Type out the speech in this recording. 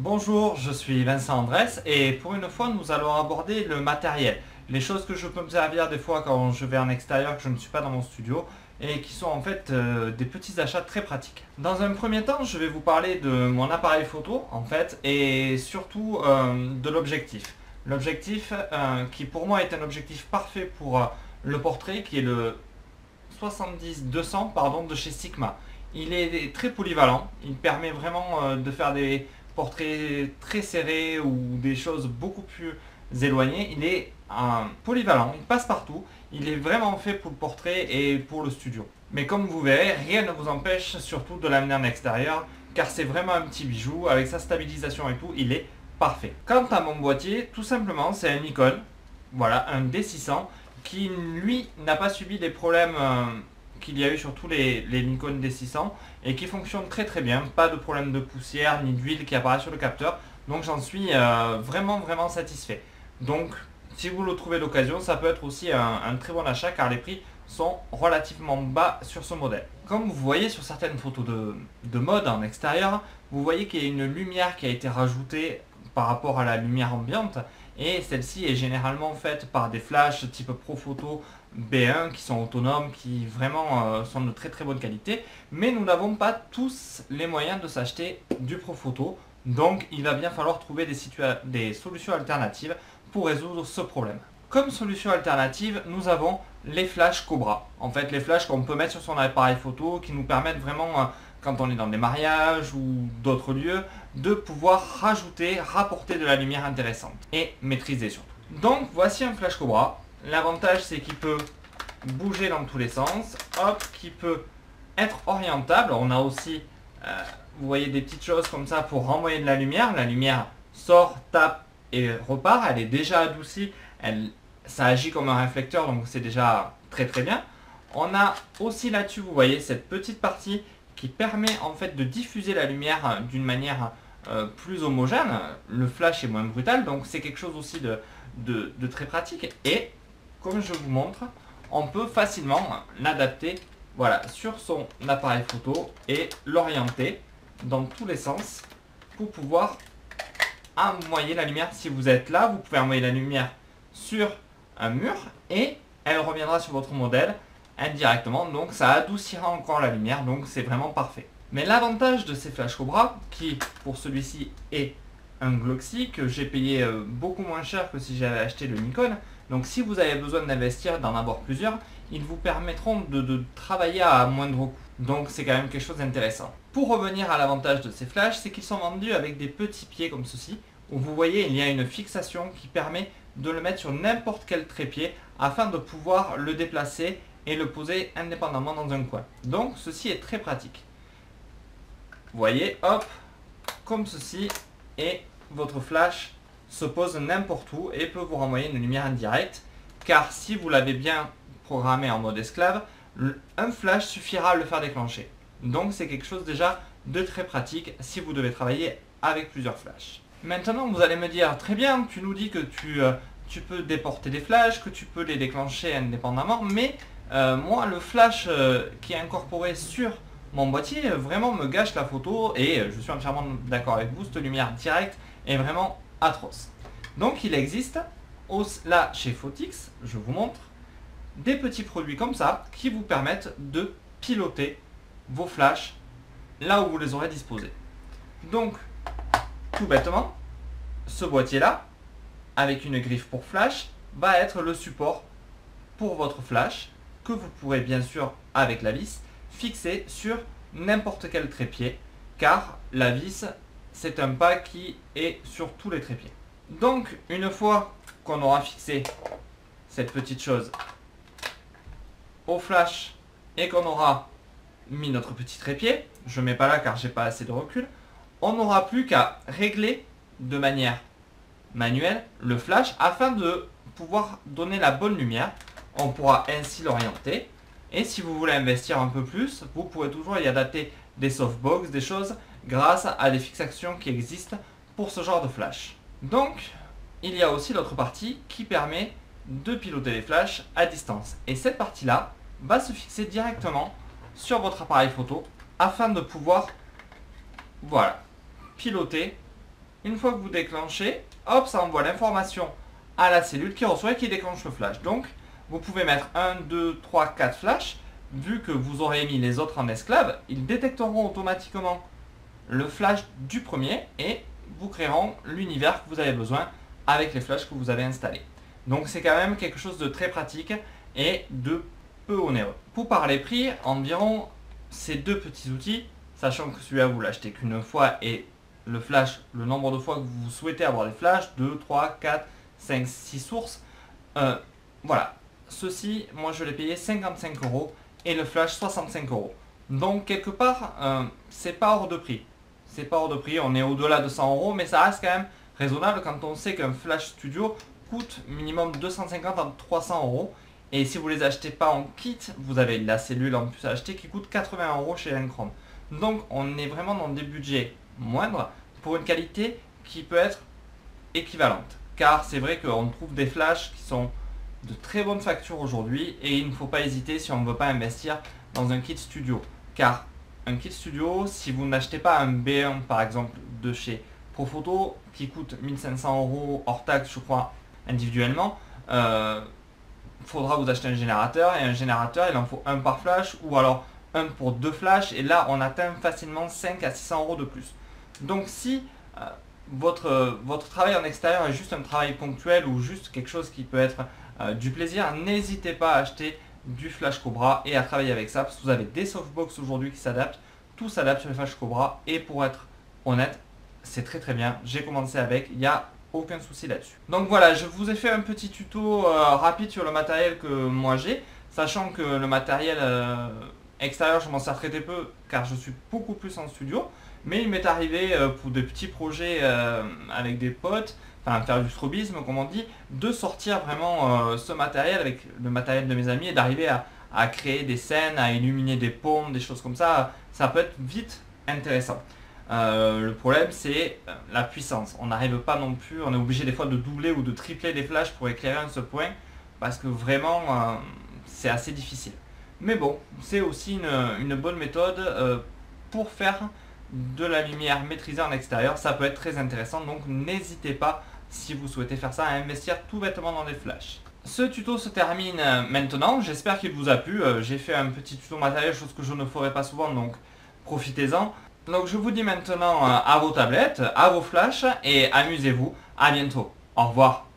Bonjour, je suis Vincent Andrès et pour une fois nous allons aborder le matériel. Les choses que je peux me servir des fois quand je vais en extérieur, que je ne suis pas dans mon studio et qui sont en fait des petits achats très pratiques. Dans un premier temps, je vais vous parler de mon appareil photo en fait et surtout de l'objectif. L'objectif qui pour moi est un objectif parfait pour le portrait qui est le 70-200 pardon, de chez Sigma. Il est très polyvalent, il permet vraiment de faire des portraits très serrés ou des choses beaucoup plus éloignées. Il est polyvalent, il passe partout, il est vraiment fait pour le portrait et pour le studio. Mais comme vous verrez, rien ne vous empêche surtout de l'amener en extérieur car c'est vraiment un petit bijou, avec sa stabilisation et tout, il est parfait. Quant à mon boîtier, tout simplement c'est un Nikon, voilà, un D600 qui lui n'a pas subi des problèmes qu'il y a eu sur tous les Nikon D600 et qui fonctionne très très bien, pas de problème de poussière ni d'huile qui apparaît sur le capteur, donc j'en suis vraiment satisfait. Donc si vous le trouvez d'occasion, ça peut être aussi un très bon achat car les prix sont relativement bas sur ce modèle. Comme vous voyez sur certaines photos de mode en extérieur, vous voyez qu'il y a une lumière qui a été rajoutée par rapport à la lumière ambiante et celle-ci est généralement faite par des flashs type Profoto B1 qui sont autonomes, qui vraiment sont de très très bonne qualité, mais nous n'avons pas tous les moyens de s'acheter du Profoto, donc il va bien falloir trouver des solutions alternatives pour résoudre ce problème. Comme solution alternative, nous avons les flashs Cobra. En fait, les flashs qu'on peut mettre sur son appareil photo qui nous permettent vraiment, quand on est dans des mariages ou d'autres lieux, de pouvoir rapporter de la lumière intéressante et maîtriser surtout. Donc voici un flash Cobra. L'avantage c'est qu'il peut bouger dans tous les sens, hop, qui peut être orientable. On a aussi, vous voyez, des petites choses comme ça pour renvoyer de la lumière. La lumière sort, tape et repart. Elle est déjà adoucie, ça agit comme un réflecteur, donc c'est déjà très très bien. On a aussi là-dessus, vous voyez, cette petite partie qui permet en fait de diffuser la lumière d'une manière plus homogène. Le flash est moins brutal, donc c'est quelque chose aussi de très pratique. Et comme je vous montre, on peut facilement l'adapter, voilà, sur son appareil photo et l'orienter dans tous les sens pour pouvoir envoyer la lumière. Si vous êtes là, vous pouvez envoyer la lumière sur un mur et elle reviendra sur votre modèle indirectement, donc ça adoucira encore la lumière, donc c'est vraiment parfait. Mais l'avantage de ces flash Cobra, qui pour celui-ci est un Gloxy que j'ai payé beaucoup moins cher que si j'avais acheté le Nikon, donc si vous avez besoin d'investir, d'en avoir plusieurs, ils vous permettront de travailler à moindre coût. Donc c'est quand même quelque chose d'intéressant. Pour revenir à l'avantage de ces flashs, c'est qu'ils sont vendus avec des petits pieds comme ceci, où vous voyez il y a une fixation qui permet de le mettre sur n'importe quel trépied afin de pouvoir le déplacer et le poser indépendamment dans un coin. Donc ceci est très pratique. Vous voyez, hop, comme ceci, et votre flash se pose n'importe où et peut vous renvoyer une lumière indirecte, car si vous l'avez bien programmé en mode esclave, un flash suffira à le faire déclencher. Donc c'est quelque chose déjà de très pratique si vous devez travailler avec plusieurs flashs. Maintenant vous allez me dire, très bien, tu nous dis que tu peux déporter des flashs, que tu peux les déclencher indépendamment, mais moi le flash qui est incorporé sur mon boîtier vraiment me gâche la photo et je suis entièrement d'accord avec vous, cette lumière directe est vraiment atroce. Donc il existe, là chez Photix, je vous montre, des petits produits comme ça qui vous permettent de piloter vos flashs là où vous les aurez disposés. Donc tout bêtement, ce boîtier là, avec une griffe pour flash, va être le support pour votre flash que vous pourrez bien sûr avec la vis fixer sur n'importe quel trépied, car la vis c'est un pas qui est sur tous les trépieds. Donc une fois qu'on aura fixé cette petite chose au flash et qu'on aura mis notre petit trépied, je ne mets pas là car j'ai pas assez de recul, on n'aura plus qu'à régler de manière manuelle le flash afin de pouvoir donner la bonne lumière. On pourra ainsi l'orienter. Et si vous voulez investir un peu plus, vous pourrez toujours y adapter des softbox, des choses, grâce à des fixations qui existent pour ce genre de flash. Donc, il y a aussi l'autre partie qui permet de piloter les flashs à distance. Et cette partie-là va se fixer directement sur votre appareil photo afin de pouvoir, voilà, piloter une fois que vous déclenchez, hop, ça envoie l'information à la cellule qui reçoit et qui déclenche le flash. Donc, vous pouvez mettre 1, 2, 3, 4 flashs. Vu que vous aurez mis les autres en esclave, ils détecteront automatiquement le flash du premier et vous créeront l'univers que vous avez besoin avec les flashs que vous avez installés. Donc c'est quand même quelque chose de très pratique et de peu onéreux. Pour parler prix, environ ces deux petits outils, sachant que celui-là vous l'achetez qu'une fois et le flash, le nombre de fois que vous souhaitez avoir des flashs, 2, 3, 4, 5, 6 sources, voilà. Ceci, moi je l'ai payé 55 € et le flash 65 €. Donc quelque part, c'est pas hors de prix. C'est pas hors de prix, on est au-delà de 100 €, mais ça reste quand même raisonnable quand on sait qu'un flash studio coûte minimum 250 à 300 €. Et si vous les achetez pas en kit, vous avez la cellule en plus à acheter qui coûte 80 € chez Enchrome. Donc on est vraiment dans des budgets moindres pour une qualité qui peut être équivalente. Car c'est vrai qu'on trouve des flashs qui sont de très bonne facture aujourd'hui et il ne faut pas hésiter si on ne veut pas investir dans un kit studio. Car un kit studio, si vous n'achetez pas un B1 par exemple de chez Profoto qui coûte 1500 € hors taxe je crois individuellement, faudra vous acheter un générateur et un générateur il en faut un par flash ou alors un pour deux flashs et là on atteint facilement 5 à 600 € de plus. Donc si votre travail en extérieur est juste un travail ponctuel ou juste quelque chose qui peut être du plaisir, n'hésitez pas à acheter du Flash Cobra et à travailler avec ça parce que vous avez des softbox aujourd'hui qui s'adaptent, tout s'adapte sur le Flash Cobra et pour être honnête, c'est très très bien, j'ai commencé avec, il n'y a aucun souci là-dessus. Donc voilà, je vous ai fait un petit tuto rapide sur le matériel que moi j'ai, sachant que le matériel extérieur je m'en sers très peu car je suis beaucoup plus en studio, mais il m'est arrivé pour des petits projets avec des potes, enfin faire du strobisme comme on dit, de sortir vraiment ce matériel avec le matériel de mes amis et d'arriver à créer des scènes, à illuminer des paumes, des choses comme ça, ça peut être vite intéressant. Le problème c'est la puissance, on n'arrive pas non plus, on est obligé des fois de doubler ou de tripler les flashs pour éclairer un seul point parce que vraiment c'est assez difficile. Mais bon, c'est aussi une bonne méthode pour faire de la lumière maîtrisée en extérieur, ça peut être très intéressant, donc n'hésitez pas si vous souhaitez faire ça à investir tout bêtement dans des flashs. Ce tuto se termine maintenant, j'espère qu'il vous a plu, j'ai fait un petit tuto matériel, chose que je ne ferai pas souvent, donc profitez-en. Donc je vous dis maintenant à vos tablettes, à vos flashs et amusez-vous, à bientôt, au revoir.